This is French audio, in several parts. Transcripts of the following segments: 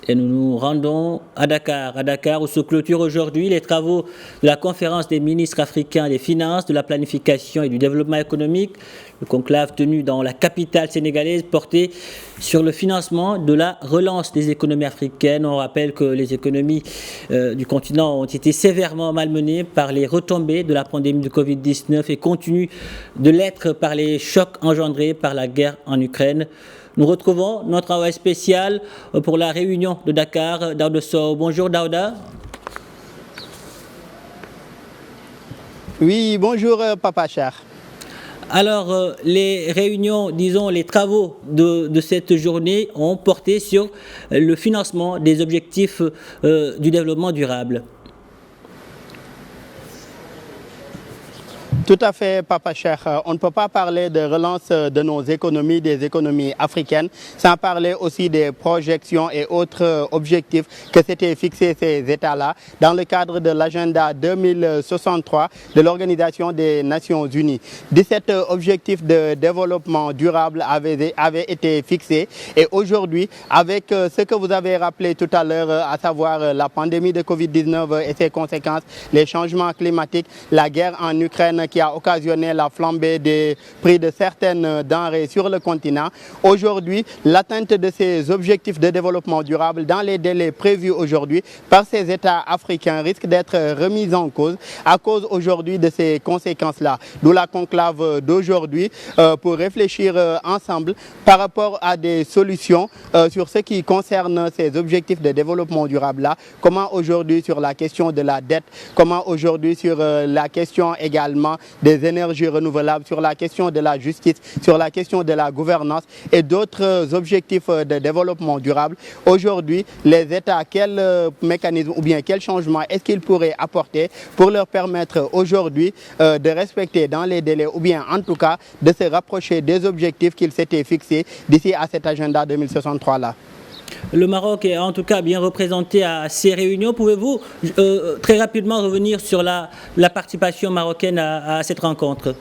Et nous nous rendons à Dakar où se clôturent aujourd'hui les travaux de la conférence des ministres africains des finances, de la planification et du développement économique, le conclave tenu dans la capitale sénégalaise porté sur le financement de la relance des économies africaines. On rappelle que les économies du continent ont été sévèrement malmenées par les retombées de la pandémie de Covid-19 et continuent de l'être par les chocs engendrés par la guerre en Ukraine. Nous retrouvons notre envoyé spécial pour la réunion de Dakar, Daouda Sow. Bonjour Daouda. Oui, bonjour Papa Cher. Alors, les réunions, disons, les travaux de cette journée ont porté sur le financement des objectifs du développement durable. Tout à fait, Papa Cheikh. On ne peut pas parler de relance de nos économies, des économies africaines, sans parler aussi des projections et autres objectifs que s'étaient fixés ces États-là dans le cadre de l'agenda 2063 de l'Organisation des Nations Unies. 17 objectifs de développement durable avaient été fixés et aujourd'hui, avec ce que vous avez rappelé tout à l'heure, à savoir la pandémie de Covid-19 et ses conséquences, les changements climatiques, la guerre en Ukraine qui a occasionné la flambée des prix de certaines denrées sur le continent. Aujourd'hui, l'atteinte de ces objectifs de développement durable dans les délais prévus aujourd'hui par ces États africains risque d'être remise en cause à cause aujourd'hui de ces conséquences-là. D'où la conclave d'aujourd'hui pour réfléchir ensemble par rapport à des solutions sur ce qui concerne ces objectifs de développement durable-là. Comment aujourd'hui sur la question de la dette, comment aujourd'hui sur la question également des énergies renouvelables, sur la question de la justice, sur la question de la gouvernance et d'autres objectifs de développement durable. Aujourd'hui, les États, quel mécanisme ou bien quel changement est-ce qu'ils pourraient apporter pour leur permettre aujourd'hui de respecter dans les délais ou bien en tout cas de se rapprocher des objectifs qu'ils s'étaient fixés d'ici à cet agenda 2063-là? Le Maroc est en tout cas bien représenté à ces réunions. Pouvez-vous très rapidement revenir sur la participation marocaine à cette rencontre?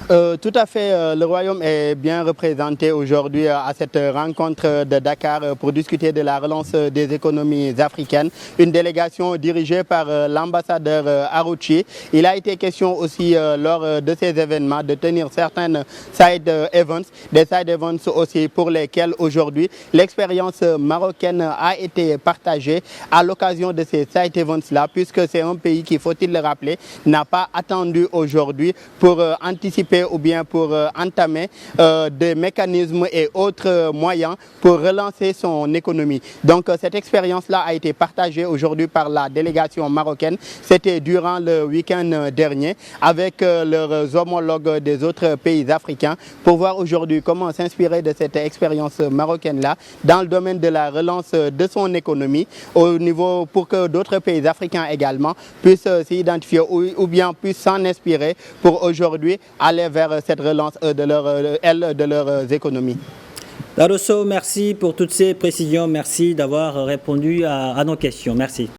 Tout à fait, le Royaume est bien représenté aujourd'hui à cette rencontre de Dakar pour discuter de la relance des économies africaines. Une délégation dirigée par l'ambassadeur Arouchi. Il a été question aussi lors de ces événements de tenir certaines side events, des side events aussi pour lesquels aujourd'hui l'expérience marocaine a été partagée à l'occasion de ces side events-là, puisque c'est un pays qui, faut-il le rappeler, n'a pas attendu aujourd'hui pour anticiper ou bien pour entamer des mécanismes et autres moyens pour relancer son économie. Donc cette expérience-là a été partagée aujourd'hui par la délégation marocaine. C'était durant le week-end dernier avec leurs homologues des autres pays africains pour voir aujourd'hui comment s'inspirer de cette expérience marocaine-là dans le domaine de la relance de son économie au niveau pour que d'autres pays africains également puissent s'identifier ou bien puissent s'en inspirer pour aujourd'hui aller vers cette relance de leurs économies. Daouda Sow, merci pour toutes ces précisions. Merci d'avoir répondu à nos questions. Merci.